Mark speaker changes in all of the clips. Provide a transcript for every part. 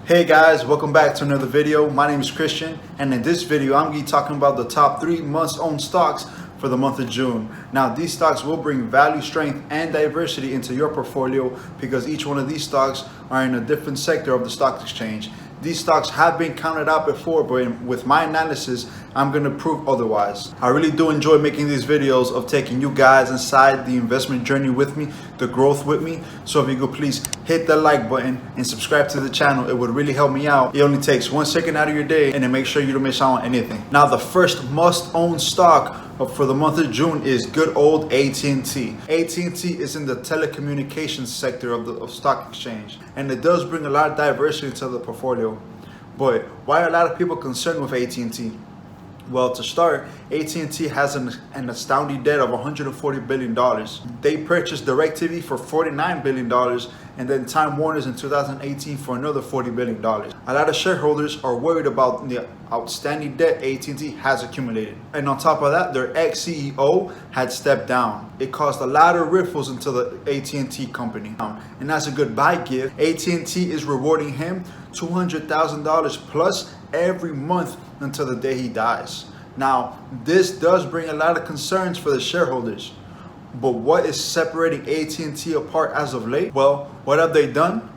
Speaker 1: Hey guys, welcome back to another video. My name is Christian, and in this video I'm going to be talking about the top 3 must-own stocks for the month of June. Now, these stocks will bring value, strength, and diversity into your portfolio because each one of these stocks are in a different sector of the stock exchange. These stocks have been counted out before, but with my analysis, I'm going to prove otherwise. I really do enjoy making these videos of taking you guys inside the investment journey with me, the growth with me. So if you could please hit the like button and subscribe to the channel, it would really help me out. It only takes 1 second out of your day, and then make sure you don't miss out on anything. Now, the first must-own stock for the month of June is good old AT&T. AT&T is in the telecommunications sector of stock exchange, and it does bring a lot of diversity to the portfolio. But why are a lot of people concerned with AT&T? Well, to start, AT&T has an astounding debt of $140 billion. They purchased DirecTV for $49 billion, and then Time Warner's in 2018 for another $40 billion. A lot of shareholders are worried about the outstanding debt AT&T has accumulated. And on top of that, their ex-CEO had stepped down. It caused a lot of ripples into the AT&T company. And as a goodbye gift, AT&T is rewarding him $200,000 plus every month until the day he dies. Now, this does bring a lot of concerns for the shareholders. But what is separating AT&T apart as of late? Well, what have they done?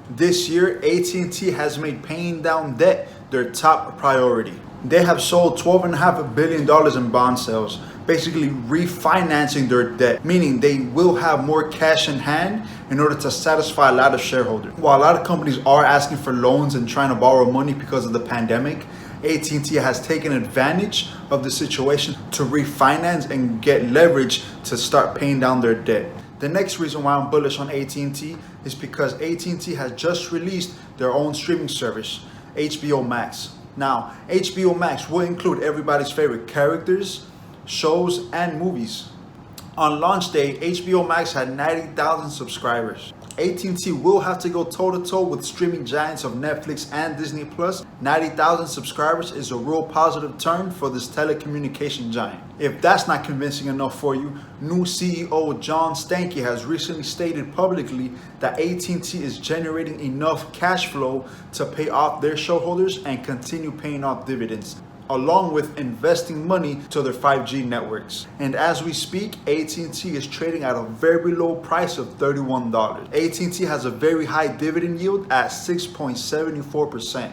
Speaker 1: This year, AT&T has made paying down debt their top priority. They have sold $12.5 billion in bond sales, basically refinancing their debt, meaning they will have more cash in hand in order to satisfy a lot of shareholders. While a lot of companies are asking for loans and trying to borrow money because of the pandemic, AT&T has taken advantage of the situation to refinance and get leverage to start paying down their debt. The next reason why I'm bullish on AT&T is because AT&T has just released their own streaming service, HBO Max. Now, HBO Max will include everybody's favorite characters, shows, and movies. On launch day, HBO Max had 90,000 subscribers. AT&T will have to go toe-to-toe with streaming giants of Netflix and Disney Plus. 90,000 subscribers is a real positive turn for this telecommunication giant. If that's not convincing enough for you, new CEO John Stankey has recently stated publicly that AT&T is generating enough cash flow to pay off their shareholders and continue paying off dividends, along with investing money to their 5G networks. And as we speak, AT&T is trading at a very low price of $31. AT&T has a very high dividend yield at 6.74%.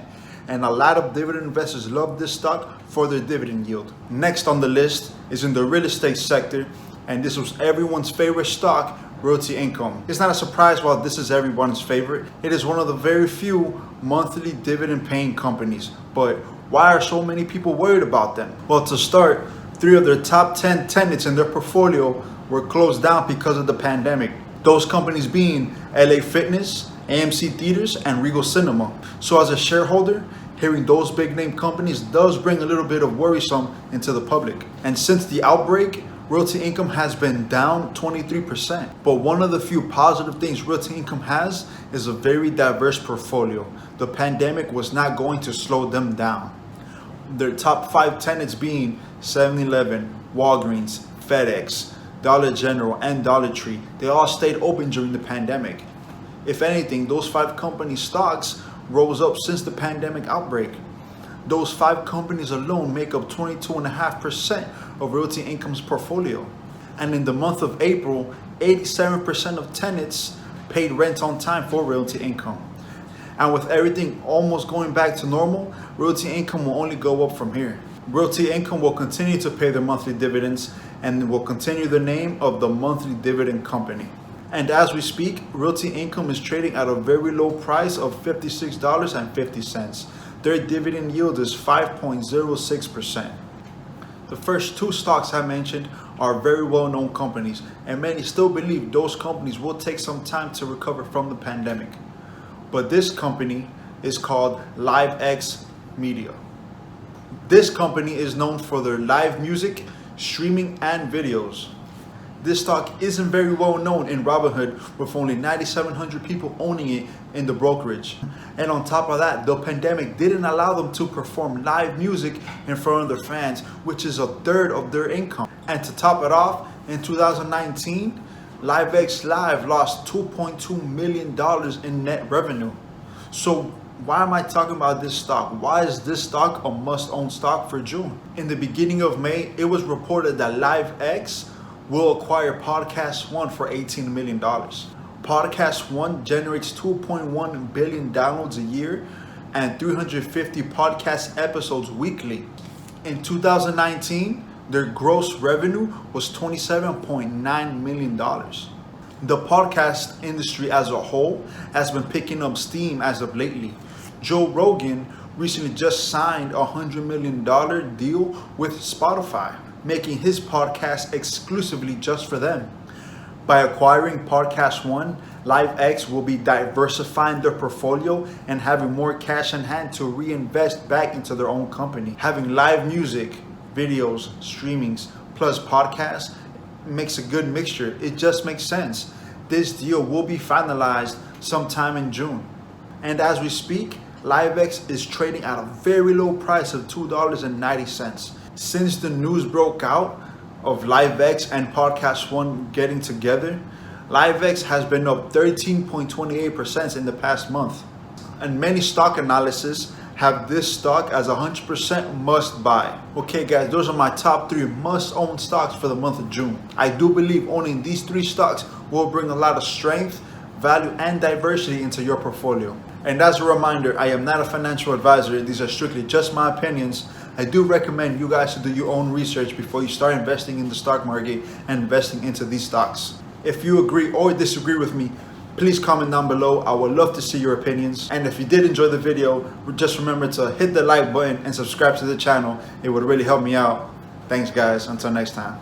Speaker 1: And a lot of dividend investors love this stock for their dividend yield. Next on the list is in the real estate sector, and this was everyone's favorite stock, Realty Income. It's not a surprise why this is everyone's favorite. It is one of the very few monthly dividend paying companies. But why are so many people worried about them? Well, to start, 3 of their top 10 tenants in their portfolio were closed down because of the pandemic. Those companies being LA Fitness, AMC Theaters, and Regal Cinema. So as a shareholder, hearing those big name companies does bring a little bit of worrisome into the public. And since the outbreak, Realty Income has been down 23%. But one of the few positive things Realty Income has is a very diverse portfolio. The pandemic was not going to slow them down. Their top 5 tenants being 7-Eleven, Walgreens, FedEx, Dollar General, and Dollar Tree. They all stayed open during the pandemic. If anything, those 5 company stocks rose up since the pandemic outbreak. Those 5 companies alone make up 22.5% of Realty Income's portfolio. And in the month of April, 87% of tenants paid rent on time for Realty Income. And with everything almost going back to normal, Realty Income will only go up from here. Realty Income will continue to pay their monthly dividends and will continue the name of the monthly dividend company. And as we speak, Realty Income is trading at a very low price of $56.50. Their dividend yield is 5.06%. The first 2 stocks I mentioned are very well-known companies, and many still believe those companies will take some time to recover from the pandemic. But this company is called LiveX Media. This company is known for their live music, streaming, and videos. This stock isn't very well known in Robinhood, with only 9,700 people owning it in the brokerage. And on top of that, the pandemic didn't allow them to perform live music in front of their fans, which is a third of their income. And to top it off, in 2019, LiveX Live lost $2.2 million in net revenue. So Why am I talking about this stock? Why is this stock a must-own stock for June? In the beginning of May, it was reported that LiveX will acquire Podcast One for $18 million. Podcast One generates 2.1 billion downloads a year and 350 podcast episodes weekly. In 2019, their gross revenue was $27.9 million. The podcast industry as a whole has been picking up steam as of lately. Joe Rogan recently just signed a $100 million deal with Spotify, making his podcast exclusively just for them. By acquiring Podcast One, LiveX will be diversifying their portfolio and having more cash in hand to reinvest back into their own company. Having live music, videos, streamings, plus podcasts makes a good mixture. It just makes sense. This deal will be finalized sometime in June. And as we speak, LiveX is trading at a very low price of $2.90. Since the news broke out of LiveX and Podcast One getting together, LiveX has been up 13.28% in the past month. And many stock analysts have this stock as 100% must buy. Okay guys, those are my top 3 must own stocks for the month of June. I do believe owning these 3 stocks will bring a lot of strength, value, and diversity into your portfolio. And as a reminder, I am not a financial advisor. These are strictly just my opinions. I do recommend you guys to do your own research before you start investing in the stock market and investing into these stocks. If you agree or disagree with me, please comment down below. I would love to see your opinions. And if you did enjoy the video, just remember to hit the like button and subscribe to the channel. It would really help me out. Thanks guys, until next time.